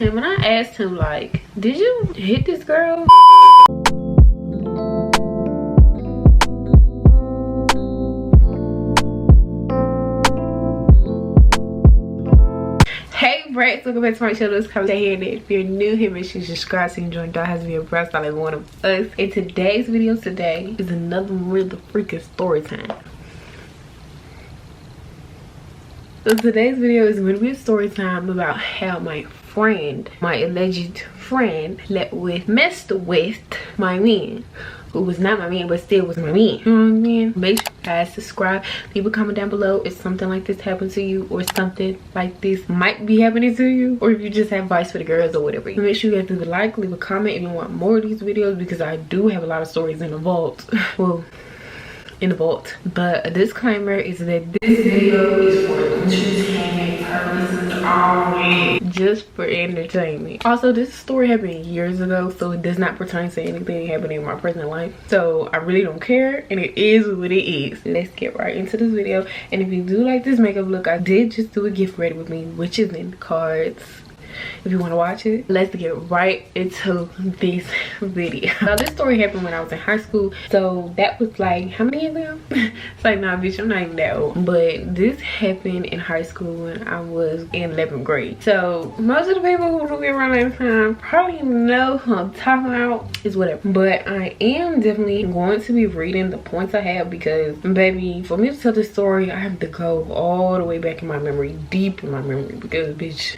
And when I asked him, like, did you hit this girl? Hey Bratz, welcome back to my channel. It's Kyrralashae here, and if you're new here, make sure you subscribe so you can join Doll has to be a Bratz like one of us. And today's video is another really freaking story time. So today's video is going to be a story time about how my alleged friend, messed with my man, who was not my man but still was my man. You know what I mean? Make sure you guys subscribe, leave a comment down below if something like this happened to you, or something like this might be happening to you, or if you just have advice for the girls or whatever. Make sure you guys leave a like, leave a comment if you want more of these videos, because I do have a lot of stories in the vault. Well, in the vault. But a disclaimer is that this video is for entertainment purposes only, just for entertainment. Also, this story happened years ago, so it does not pertain to anything happening in my personal life, so I really don't care, and it is what it is. Let's get right into this video. And if you do like this makeup look, I did just do a gift ready with me, which is in cards if you want to watch it. Let's get right into this video. Now, this story happened when I was in high school, so that was like, how many years ago? It's like, nah bitch, I'm not even that old. But this happened in high school when I was in 11th grade. So most of the people who knew me around that time probably know who I'm talking about. Is whatever. But I am definitely going to be reading the points I have, because baby, for me to tell this story, I have to go all the way back in my memory, deep in my memory, because bitch.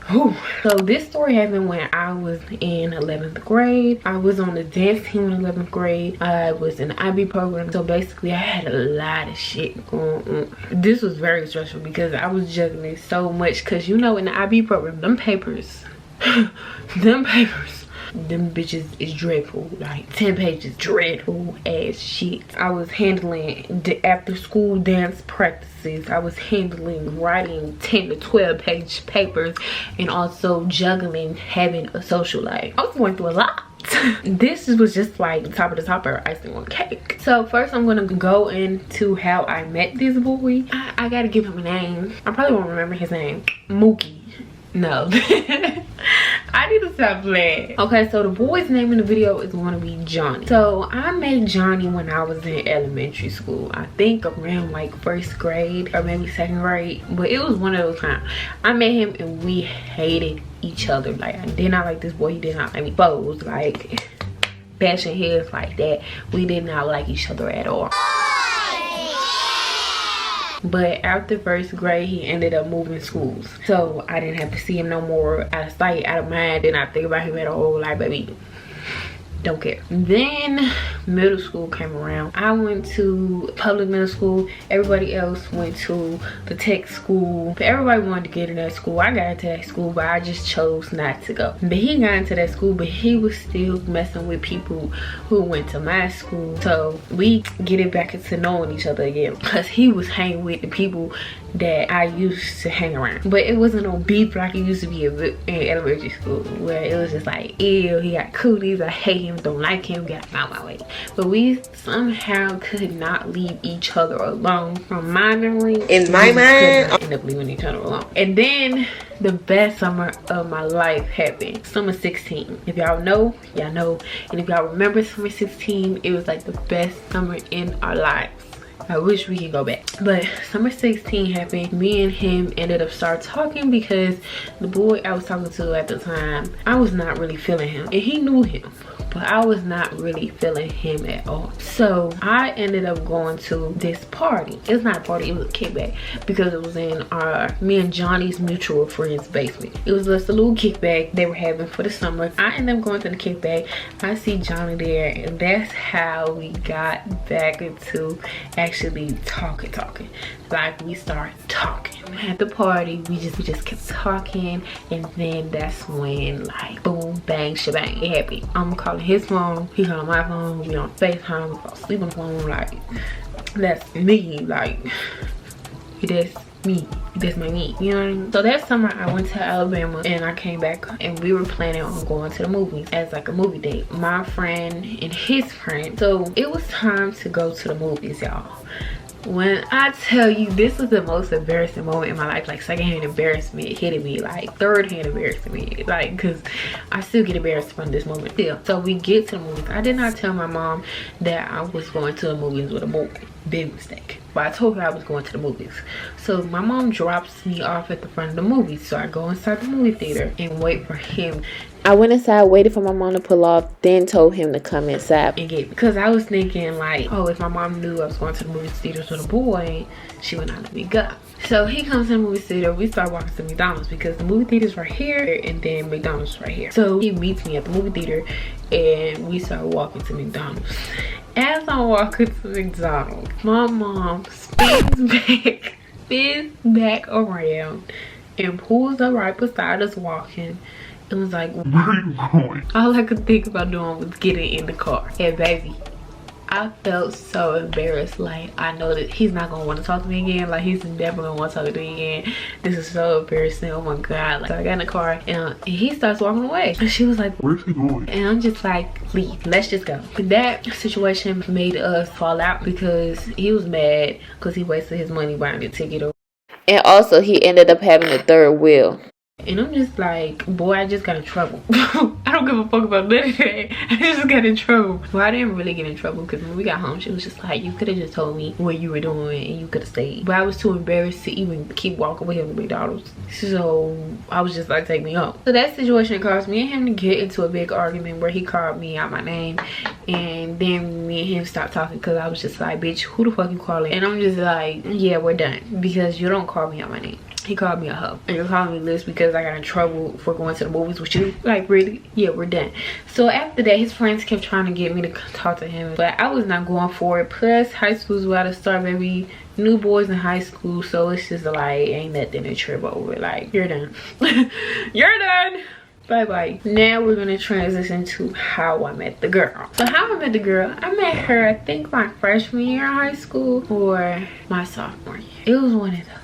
Whew. So this story happened when I was in 11th grade. I was on the dance team in 11th grade. I was in the IB program. So basically I had a lot of shit going on. This was very stressful because I was juggling so much, because you know, in the IB program, them papers them bitches is dreadful. Like 10 pages, dreadful ass shit. I was handling the after school dance practices. I was handling writing 10 to 12 page papers, and also juggling having a social life. I was going through a lot. This was just like the top of the top of icing on cake. So first I'm gonna go into how I met this boy. I gotta give him a name. I probably won't remember his name. Mookie. No. I need to stop playing. Okay, so the boy's name in the video is going to be Johnny. So I met Johnny when I was in elementary school. I think around like 1st grade or maybe 2nd grade. But it was one of those times. I met him and we hated each other. Like, I did not like this boy. He did not like me. Foes, like bashing heads like that. We did not like each other at all. But after 1st grade, he ended up moving schools, so I didn't have to see him no more. Out of sight, out of mind. Did not think about him at all. Like, baby, don't care. Then middle school came around. I went to public middle school. Everybody else went to the tech school. Everybody wanted to get in that school. I got into that school, but I just chose not to go. But he got into that school, but he was still messing with people who went to my school. So we getting back into knowing each other again, because he was hanging with the people that I used to hang around. But it wasn't no beef like it used to be in elementary school, where it was just like, ew, he got cooties, I hate him, don't like him, get out my way. But we somehow could not leave each other alone. From my memory, in my mind, end up leaving each other alone. And then the best summer of my life happened. Summer 16. If y'all know, y'all know. And if y'all remember summer 16, it was like the best summer in our lives. I wish we could go back. But summer 16 happened. Me and him ended up start talking, because the boy I was talking to at the time, I was not really feeling him, and he knew him, but I was not really feeling him at all. So I ended up going to this party. It's not a party, it was a kickback, because it was in me and Johnny's mutual friend's basement. It was just a little kickback they were having for the summer. I ended up going to the kickback. I see Johnny there, and that's how we got back into actually talking. Like, we started talking at the party. We just kept talking, and then that's when, like, boom, bang, shebang, it happened. I'm calling his phone, he calling my phone, we on FaceTime, we fall asleep on the phone. Like, that's me. Like, that's me, that's my me, you know what I mean? So that summer I went to Alabama, and I came back, and we were planning on going to the movies as like a movie date, my friend and his friend. So it was time to go to the movies, y'all. When I tell you, this was the most embarrassing moment in my life. Like, secondhand embarrassment hitting me, like third-hand embarrassment, like, because I still get embarrassed from this moment still. So we get to the movies. I did not tell my mom that I was going to the movies with a boy. Big mistake. But I told her I was going to the movies. So my mom drops me off at the front of the movies. So I go inside the movie theater and wait for him. I went inside, waited for my mom to pull off, then told him to come inside and get me. Because I was thinking, like, oh, if my mom knew I was going to the movie theaters with a boy, she would not let me go. So he comes to the movie theater. We start walking to McDonald's because the movie theater's right here and then McDonald's right here. So he meets me at the movie theater and we start walking to McDonald's. As I'm walking to McDonald's, my mom spins back around and pulls up right beside us walking. It was like, where are you going? All I could think about doing was getting in the car. And baby, I felt so embarrassed. Like, I know that he's not gonna want to talk to me again. Like, he's never gonna want to talk to me again. This is so embarrassing. Oh my god. Like, so I got in the car and he starts walking away. And she was like, where's he going? And I'm just like, leave. Let's just go. That situation made us fall out because he was mad because he wasted his money buying the ticket. And also, he ended up having a third wheel. And I'm just like, boy, I just got in trouble. I don't give a fuck about none of that. I just got in trouble. Well, I didn't really get in trouble because when we got home, she was just like, you could have just told me what you were doing and you could have stayed. But I was too embarrassed to even keep walking with him to McDonald's. So I was just like, take me home. So that situation caused me and him to get into a big argument where he called me out my name. And then me and him stopped talking because I was just like, bitch, who the fuck you calling? And I'm just like, yeah, we're done because you don't call me out my name. He called me a hoe. And you're calling me this because I got in trouble for going to the movies with you. Like, really? Yeah, we're done. So after that, his friends kept trying to get me to talk to him. But I was not going for it. Plus, high school's about to start, baby. New boys in high school. So it's just like, ain't nothing to trip over. Like, you're done. You're done. Bye-bye. Now we're going to transition to how I met the girl. So how I met the girl, I met her, I think, my freshman year in high school or my sophomore year. It was one of those.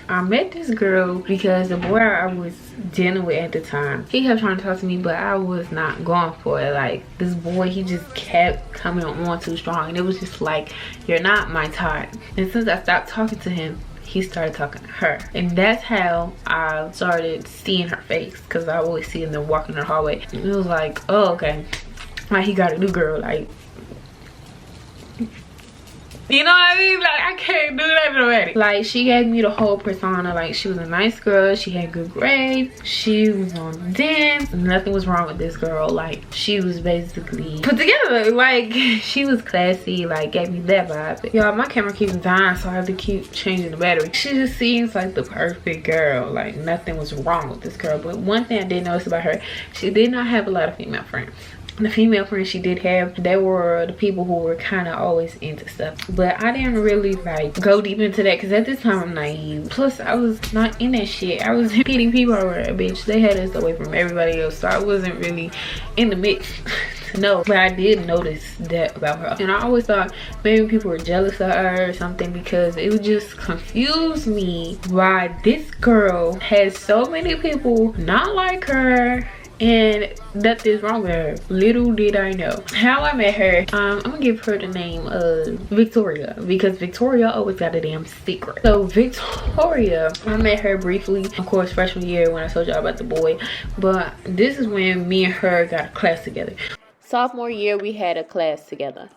I met this girl because the boy I was dealing with at the time, he kept trying to talk to me, but I was not going for it. Like, this boy, he just kept coming on too strong, and it was just like, you're not my type. And since I stopped talking to him, he started talking to her, and that's how I started seeing her face, because I always see them walking in the hallway. And it was like, oh, okay, like, he got a new girl. Like, you know what I mean? Like, I can't do that already. Like, she gave me the whole persona. Like, she was a nice girl. She had good grades. She was on dance. Nothing was wrong with this girl. Like, she was basically put together. Like, she was classy. Like, gave me that vibe. Y'all, my camera keeps dying, so I have to keep changing the battery. She just seems like the perfect girl. Like, nothing was wrong with this girl. But one thing I did notice about her, she did not have a lot of female friends. The female friends she did have, they were the people who were kind of always into stuff. But I didn't really like go deep into that because at this time I'm naive. Plus I was not in that shit. I was hitting people over a bitch. They had us away from everybody else, so I wasn't really in the mix to know. But I did notice that about her, and I always thought maybe people were jealous of her or something, because it would just confuse me why this girl has so many people not like her and nothing's wrong with her. Little did I know. How I met her, I'm gonna give her the name of Victoria, because Victoria always got a damn secret. So Victoria, I met her briefly, of course, freshman year when I told y'all about the boy, but this is when me and her got a class together. Sophomore year, we had a class together.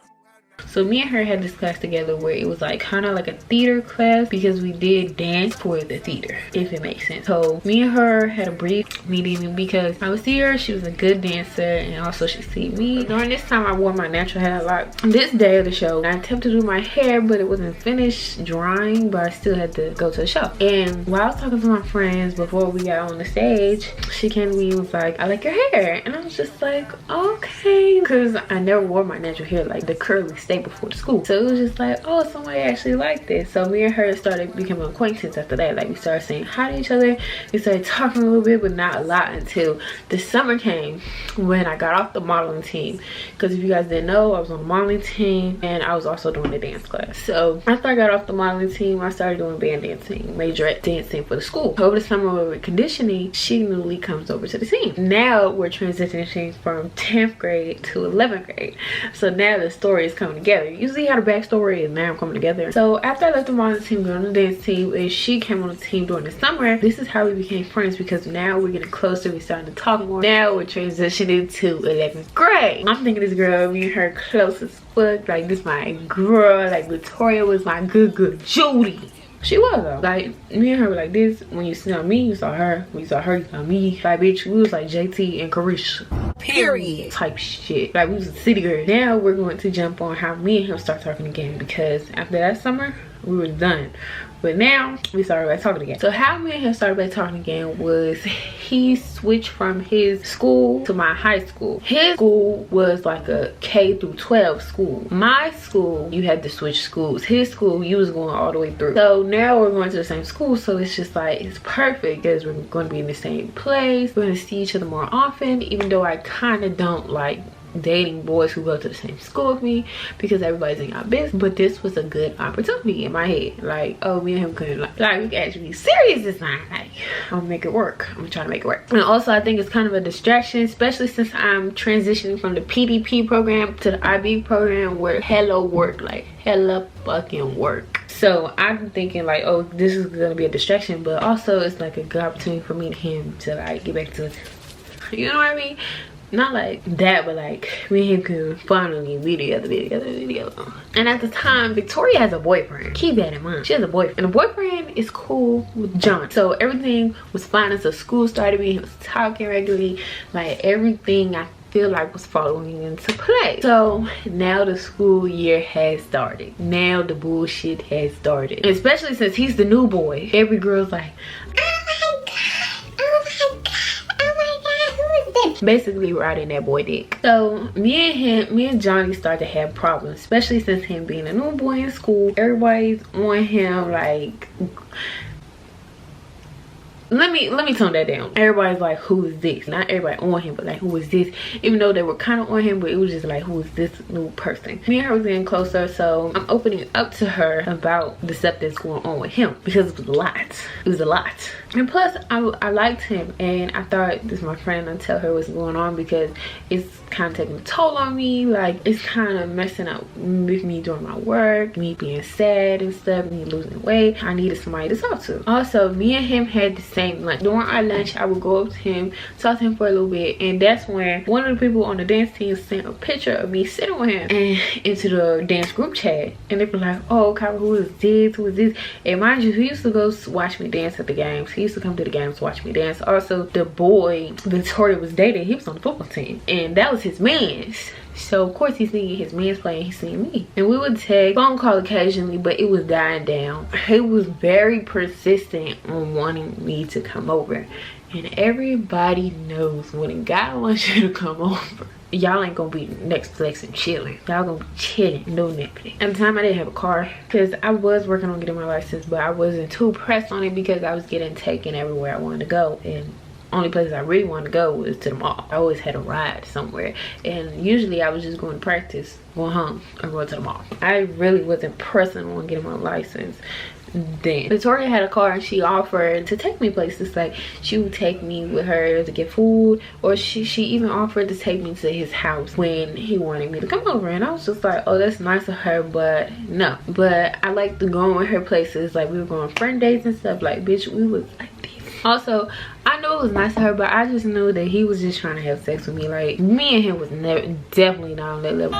So me and her had this class together where it was like kind of like a theater class, because we did dance for the theater, if it makes sense. So me and her had a brief meeting because I would see her, she was a good dancer, and also she see me. During this time I wore my natural hair a lot. This day of the show, I attempted to do my hair, but it wasn't finished drying, but I still had to go to the show. And while I was talking to my friends before we got on the stage, she came to me and was like, I like your hair. And I was just like, okay, because I never wore my natural hair, like the curly stay before the school. So it was just like, oh, somebody actually liked this. So me and her started becoming acquaintances after that. Like, we started saying hi to each other. We started talking a little bit, but not a lot, until the summer came when I got off the modeling team. Because if you guys didn't know, I was on the modeling team and I was also doing the dance class. So after I got off the modeling team, I started doing band dancing, major dancing for the school. Over the summer with conditioning, she newly comes over to the team. Now we're transitioning from 10th grade to 11th grade. So now the story is coming together. You see how the backstory is now coming together. So after I left them on the team, going on the dance team, and she came on the team during the summer, this is how we became friends, because now we're getting closer, we're starting to talk more. Now we're transitioning to 11th grade. I'm thinking this girl, me and her close as fuck. Like, this my girl. Like, Victoria was my good Judy. She was though. Like, me and her were like this. When you saw me, you saw her. When you saw her, you saw me. Like, bitch, we was like JT and Carisha. Period. Type shit. Like, we was a city girl. Now we're going to jump on how me and him start talking again, because after that summer, we were done. But now we started back talking again. So how me and him started back talking again was he switched from his school to my high school. His school was like a K through 12 school. My school, you had to switch schools. His school, you was going all the way through. So now we're going to the same school, so it's just like, it's perfect because we're going to be in the same place. We're going to see each other more often, even though I kind of don't like dating boys who go to the same school with me, because everybody's in our business. But this was a good opportunity in my head. Like, oh, me and him could like we can actually be serious this time. Like, I'm gonna make it work. I'm gonna try to make it work. And also, I think it's kind of a distraction, especially since I'm transitioning from the PDP program to the IB program, where hella work, like hella fucking work. So I'm thinking like, oh, this is gonna be a distraction, but also it's like a good opportunity for me and him to like get back to, you know what I mean? Not like that, but like me and him could finally be together. And at the time, Victoria has a boyfriend. Keep that in mind. She has a boyfriend. And the boyfriend is cool with John. So everything was fine until school started. Me and him was talking regularly. Like, everything I feel like was falling into place. So now the school year has started. Now the bullshit has started. And especially since he's the new boy. Every girl's like, basically riding that boy dick. So me and Johnny started to have problems, especially since him being a new boy in school. Everybody's on him like, let me tone that down. Everybody's like, who is this? Not everybody on him, but like, who is this? Even though they were kind of on him, but it was just like, who is this new person? Me and her was getting closer, so I'm opening up to her about the stuff that's going on with him, because it was a lot. It was a lot. And plus, I liked him, and I thought this was my friend, and I'd tell her what's going on, because it's kind of taking a toll on me. Like, it's kind of messing up with me doing my work, me being sad and stuff, me losing weight. I needed somebody to talk to. Also, me and him had the same lunch. During our lunch, I would go up to him, talk to him for a little bit, and that's when one of the people on the dance team sent a picture of me sitting with him and into the dance group chat, and they were like, oh, Kyra, who is this? Who is this? And mind you, he used to go watch me dance at the games. He used to come to the games to watch me dance. Also, the boy Victoria was dating, he was on the football team, and that was his man's. So of course he's seeing his man's playing, he's seeing me. And we would take phone call occasionally, but it was dying down. He was very persistent on wanting me to come over. And everybody knows when a guy wants you to come over, y'all ain't gonna be next flex and chilling. Y'all gonna be chilling, no nipping. At the time, I didn't have a car, because I was working on getting my license, but I wasn't too pressed on it because I was getting taken everywhere I wanted to go. And only place I really wanted to go was to the mall. I always had a ride somewhere, and usually I was just going to practice, going home, and going to the mall. I really wasn't pressing on getting my license then. Victoria had a car, and she offered to take me places. Like, she would take me with her to get food, or she even offered to take me to his house when he wanted me to come over. And I was just like, oh, that's nice of her, but no. But I like to go with her places. Like, we were going on friend dates and stuff. Like, bitch, we was like this. Also, I knew it was nice of her, but I just knew that he was just trying to have sex with me. Like, me and him was definitely not on that level.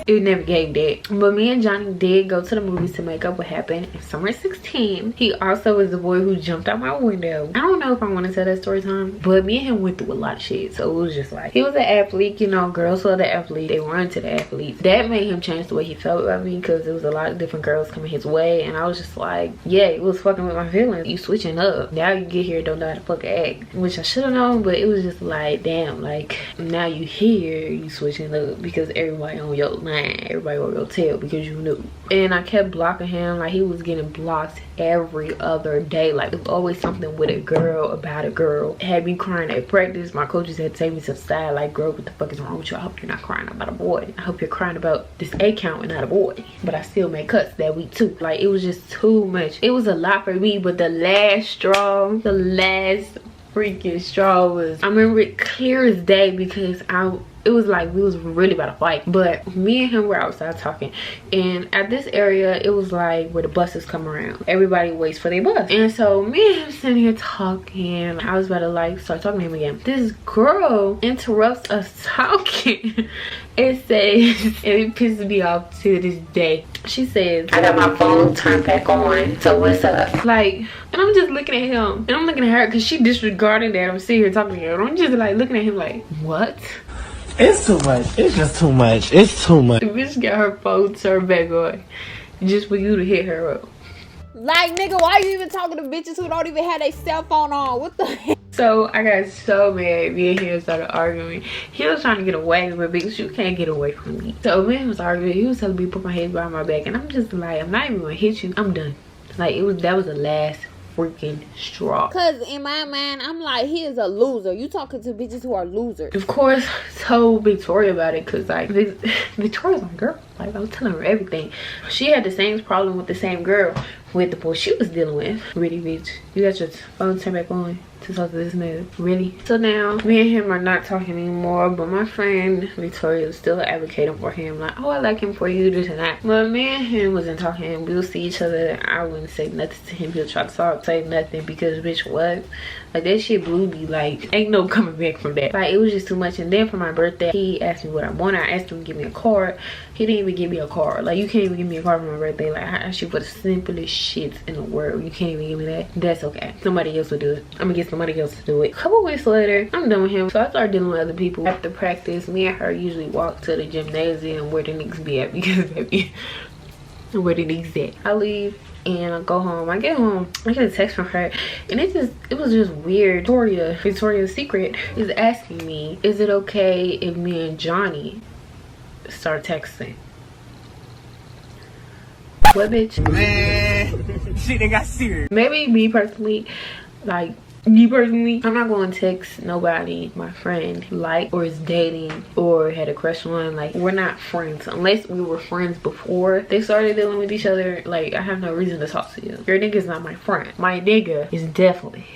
It never gave that. But me and Johnny did go to the movies to make up what happened in summer 16. He also was the boy who jumped out my window. I don't know if I want to tell that story time, but me and him went through a lot of shit. So it was just like, he was an athlete, you know, girls were the athlete, they were into the athletes. That made him change the way he felt about me, because there was a lot of different girls coming his way, and I was just like, yeah, it was fucking with my feelings. You switching up. Now you get here, don't know how to fucking act, which I should have known, but it was just like, damn, like, now you here, you switching up because everybody on your line, everybody on your tail because you knew. And I kept blocking him. Like, he was getting blocked every other day. Like, it was always something with a girl, about a girl. It had me crying at practice. My coaches had to take me to the side, like, girl, what the fuck is wrong with you? I hope you're not crying about a boy. I hope you're crying about this A count and not a boy. But I still made cuts that week too. Like, it was just too much. It was a lot for me, but the last straw, the last freaking straw was, I remember it clear as day, because it was like we was really about to fight. But me and him were outside talking, and at this area it was like where the buses come around, everybody waits for their bus. And so me and him sitting here talking, I was about to like start talking to him again. This girl interrupts us talking. It says, and it pisses me off to this day, she says, I got my phone turned back on, so what's up? Like, and I'm just looking at him, and I'm looking at her because she disregarding that I'm sitting here talking to her, and I'm just like looking at him like, what? It's too much. It's just too much. It's too much. The bitch got her phone turned back on just for you to hit her up. Like, nigga, why you even talking to bitches who don't even have their cell phone on? What the heck? So I got so mad. Me and him started arguing. He was trying to get away, but bitch, you can't get away from me. So me and him was arguing. He was telling me to put my hands behind my back, and I'm just like, I'm not even gonna hit you. I'm done. Like, that was the last freaking straw. Cause in my mind, I'm like, he is a loser. You talking to bitches who are losers. Of course, told Victoria about it, cause like Victoria's my girl. Like, I was telling her everything. She had the same problem with the same girl with the boy she was dealing with. Really, bitch, you got your phone turned back on to talk to this nigga? Really? So now me and him are not talking anymore, but my friend Victoria is still advocating for him, like, oh, I like him for you, this and that. But me and him wasn't talking. We'll see each other. I wouldn't say nothing to him. He'll try to talk, say nothing, because bitch, what? Like, that shit blew me. Like, ain't no coming back from that. Like, it was just too much. And then for my birthday, he asked me what I wanted. I asked him to give me a card. He didn't even give me a card. Like, you can't even give me a card for my birthday. Like, I asked you for the simplest shit in the world. You can't even give me that. That's okay. Somebody else will do it. I'm gonna get somebody else to do it. A couple weeks later, I'm done with him. So I started dealing with other people. After practice, me and her usually walk to the gymnasium where the niggas be at, because baby, where the niggas at. I leave and I go home. I get home, I get a text from her, and it was just weird. Victoria's Secret is asking me, is it okay if me and Johnny start texting? What, bitch? Man, shit done got serious. Maybe me personally, like, I'm not going to text nobody my friend like, or is dating, or had a crush on. Like, we're not friends unless we were friends before they started dealing with each other. Like, I have no reason to talk to you. Your nigga's not my friend. My nigga is definitely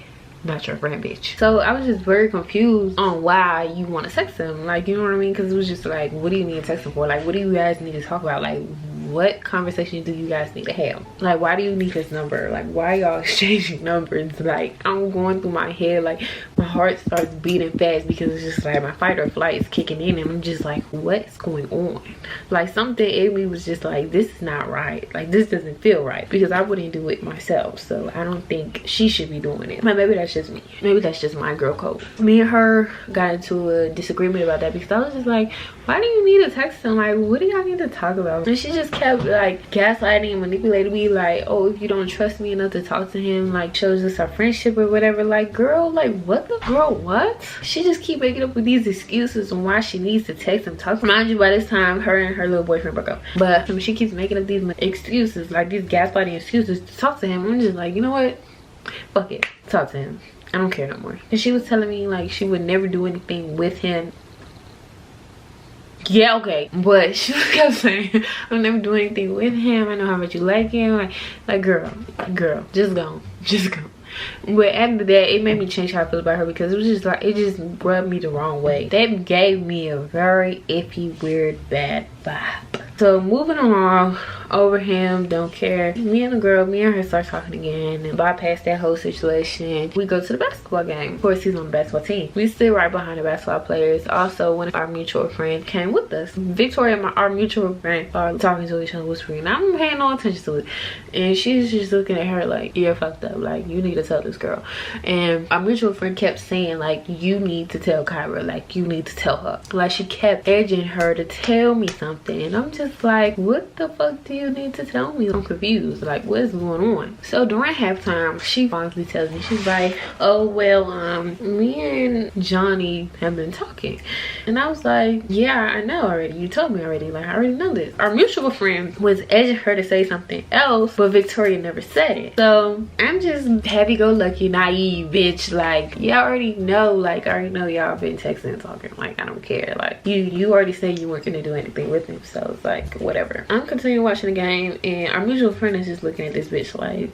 not your friend, bitch. So I was just very confused on why you want to text him. Like, you know what I mean? Because it was just like, what do you need to text him for? Like, what do you guys need to talk about? Like, what conversation do you guys need to have? Like, why do you need his number? Like, why y'all exchanging numbers? Like, I'm going through my head, like, my heart starts beating fast, because it's just like my fight or flight is kicking in, and I'm just like, what's going on? Like, something in me was just like, this is not right. Like, this doesn't feel right, because I wouldn't do it myself. So I don't think she should be doing it. But maybe that's just me. Maybe that's just my girl code. Me and her got into a disagreement about that, because I was just like, why do you need to text him? Like, what do y'all need to talk about? And she just kept like gaslighting and manipulating me, like, oh, if you don't trust me enough to talk to him, like, shows us our friendship or whatever. Like, girl, like, what the girl, what? She just keep making up with these excuses on why she needs to text him, talk to him. Mind you, by this time her and her little boyfriend broke up, but she keeps making up these excuses, like these gaslighting excuses, to talk to him. I'm just like, you know what, fuck it, talk to him. I don't care no more. And she was telling me like she would never do anything with him. Yeah, okay, but she kept saying, I'll never do anything with him. I know how much you like him. Like girl, just go. But after that, it made me change how I feel about her, because it was just like, it just rubbed me the wrong way. That gave me a very iffy, weird, bad vibe. So moving along, over him, don't care. Me and her start talking again, and bypass that whole situation. We go to the basketball game. Of course, he's on the basketball team. We sit right behind the basketball players. Also, one of our mutual friends came with us. Victoria and our mutual friend are talking to each other, whispering. I'm paying no attention to it, and she's just looking at her like, you're fucked up. Like, you need to tell this girl. And our mutual friend kept saying like, you need to tell Kyra. Like, you need to tell her. Like, she kept edging her to tell me something, and I'm just like, what the fuck do you need to tell me? I'm confused. Like, what's going on? So during halftime, she finally tells me, she's like, oh well, me and Johnny have been talking. And I was like, yeah, I know already. You told me already. Like, I already know this. Our mutual friend was edging her to say something else, but Victoria never said it. So I'm just happy-go-lucky, naive bitch. Like, y'all already know. Like, I already know y'all been texting and talking. Like, I don't care. Like, you already said you weren't gonna do anything with him. So it's like, whatever. I'm continuing watching the game, and our mutual friend is just looking at this bitch like,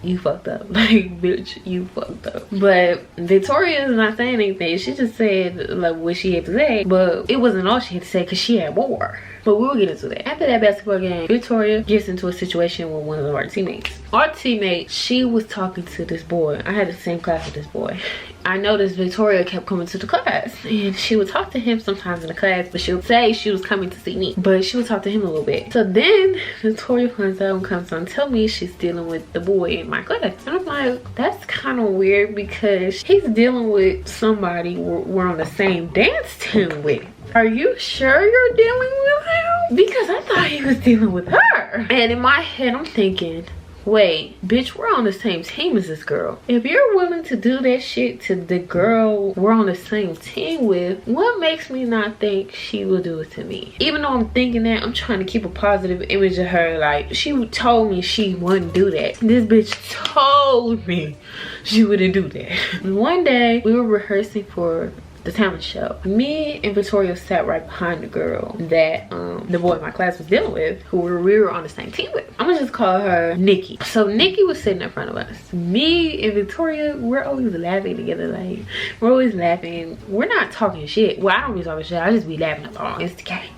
you fucked up. Like, bitch, you fucked up. But Victoria is not saying anything. She just said like what she had to say, but it wasn't all she had to say because she had more. But we'll get into that. After that basketball game, Victoria gets into a situation with one of our teammates. Our teammate, she was talking to this boy. I had the same class with this boy. I noticed Victoria kept coming to the class, and she would talk to him sometimes in the class, but she would say she was coming to see me, but she would talk to him a little bit. So then Victoria finds out and comes on and tell me she's dealing with the boy in my class, and I'm like, that's kind of weird because he's dealing with somebody we're on the same dance team with. Are you sure you're dealing with him? Because I thought he was dealing with her. And in my head, I'm thinking, wait, bitch, we're on the same team as this girl. If you're willing to do that shit to the girl we're on the same team with, what makes me not think she will do it to me? Even though I'm thinking that, I'm trying to keep a positive image of her. Like, she told me she wouldn't do that. This bitch told me she wouldn't do that. One day, we were rehearsing for the talent show. Me and Victoria sat right behind the girl that the boy in my class was dealing with, who we were on the same team with. I'm gonna just call her Nikki. So Nikki was sitting in front of us. Me and Victoria, we're always laughing together. Like, we're always laughing. We're not talking shit. Well, I don't be talking shit. I just be laughing along. It's the game.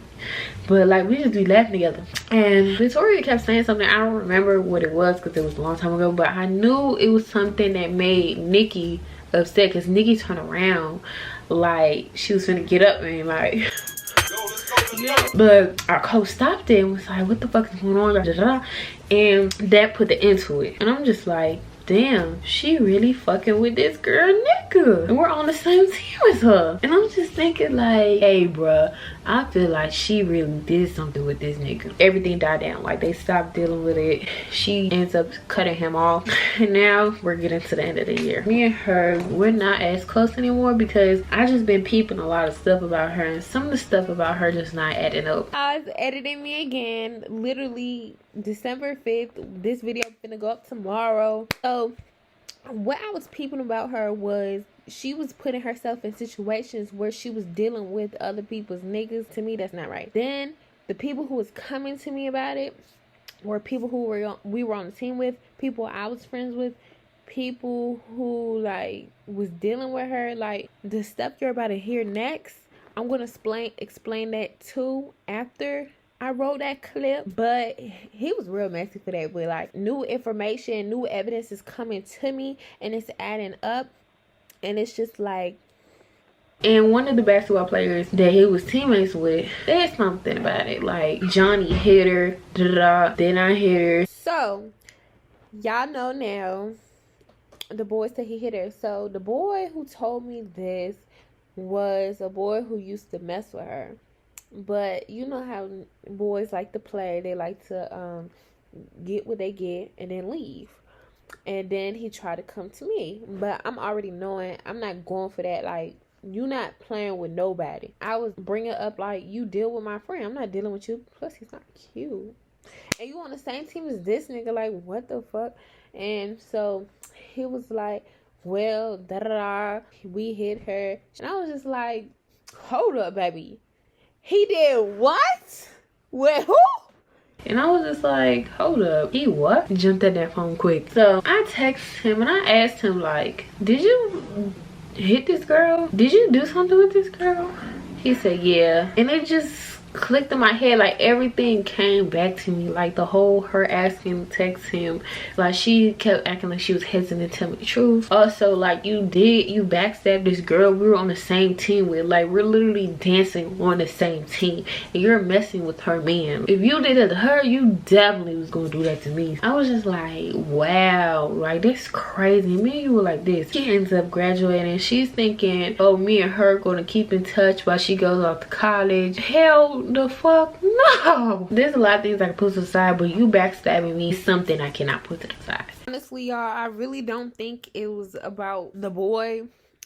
But like, we just be laughing together. And Victoria kept saying something. I don't remember what it was because it was a long time ago, but I knew it was something that made Nikki upset, because Nikki turned around like she was gonna get up and like, but our coach stopped it and was like, what the fuck is going on? And that put the end to it. And I'm just like, damn, she really fucking with this girl nigga, and we're on the same team as her. And I'm just thinking like, hey bruh, I feel like she really did something with this nigga. Everything died down. Like, they stopped dealing with it. She ends up cutting him off. And now we're getting to the end of the year. Me and her, we're not as close anymore because I just been peeping a lot of stuff about her, and some of the stuff about her just not adding up. I was editing me again, literally December 5th. This video is gonna go up tomorrow. So what I was peeping about her was she was putting herself in situations where she was dealing with other people's niggas. To me, that's not right. Then the people who was coming to me about it were people who we were on the team with, people I was friends with, people who like was dealing with her. Like, the stuff you're about to hear next, I'm gonna explain that too after I wrote that clip. But he was real messy for that. But like, new information, new evidence is coming to me, and it's adding up, and it's just like. And one of the basketball players that he was teammates with said something about it, like Johnny hit her, then I hit her. So y'all know now the boy said he hit her. So the boy who told me this was a boy who used to mess with her. But you know how boys like to play. They like to get what they get and then leave. And then he tried to come to me. But I'm already knowing I'm not going for that. Like, you not playing with nobody. I was bringing up like, you deal with my friend. I'm not dealing with you. Plus, he's not cute. And you on the same team as this nigga. Like, what the fuck? And so he was like, well, da-da-da. We hit her. And I was just like, hold up, baby. He did what? With who? And I was just like, hold up, he what? Jumped at that phone quick. So I texted him and I asked him like, did you hit this girl? Did you do something with this girl? He said, yeah. And it just clicked in my head. Like, everything came back to me. Like, the whole her asking to text him, like, she kept acting like she was hesitant to tell me the truth. Also, like, you backstabbed this girl we were on the same team with. Like, we're literally dancing on the same team, and you're messing with her man. If you did it to her, you definitely was gonna do that to me. I was just like, wow, like, that's crazy. Me and you were like this. She ends up graduating. She's thinking, oh, me and her gonna keep in touch while she goes off to college. Hell the fuck no. There's a lot of things I can put to the side, but you backstabbing me is something I cannot put to the side. Honestly, y'all, I really don't think it was about the boy.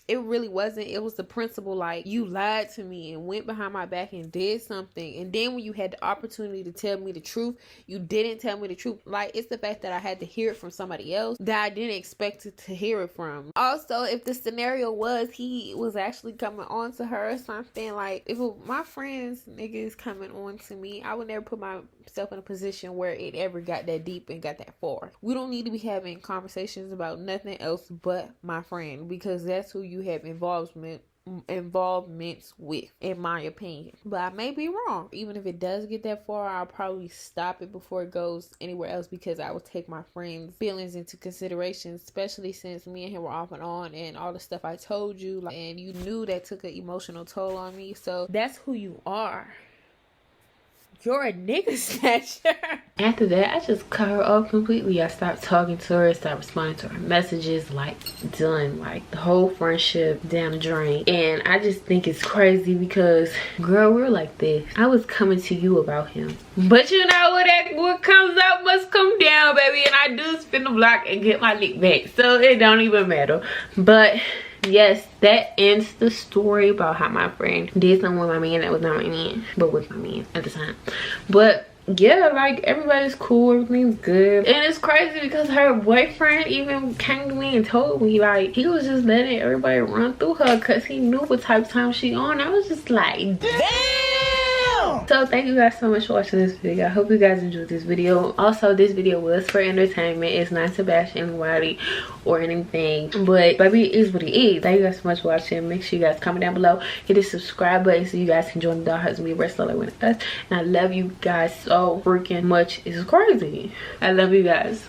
It really wasn't. It was the principle. Like, you lied to me and went behind my back and did something, and then when you had the opportunity to tell me the truth, you didn't tell me the truth. Like, it's the fact that I had to hear it from somebody else that I didn't expect to hear it from. Also, if the scenario was he was actually coming on to her or something, like, if my friends niggas coming on to me, I would never put himself in a position where it ever got that deep and got that far. We don't need to be having conversations about nothing else but my friend, because that's who you have involvements with, in my opinion. But I may be wrong. Even if it does get that far, I'll probably stop it before it goes anywhere else, because I will take my friend's feelings into consideration, especially since me and him were off and on, and all the stuff I told you, and you knew that took an emotional toll on me. So that's who you are. You're a nigga snatcher. After that, I just cut her off completely. I stopped talking to her, stopped responding to her messages, like, done. Like, the whole friendship down the drain. And I just think it's crazy because, girl, we're like this. I was coming to you about him. But you know what comes up must come down, baby. And I do spin the block and get my lick back. So it don't even matter. But yes, that ends the story about how my friend did something with my man that was not my man, but with my man at the time. But yeah, like, everybody's cool, everything's good. And it's crazy because her boyfriend even came to me and told me, like, he was just letting everybody run through her because he knew what type of time she on. I was just like, damn. So thank you guys so much for watching this video. I hope you guys enjoyed this video. Also, this video was for entertainment. It's not to bash anybody or anything, but baby, it is what it is. Thank you guys so much for watching. Make sure you guys comment down below, hit the subscribe button so you guys can join the Doll Hearts and be wrestler with us. And I love you guys so freaking much. It's crazy. I love you guys.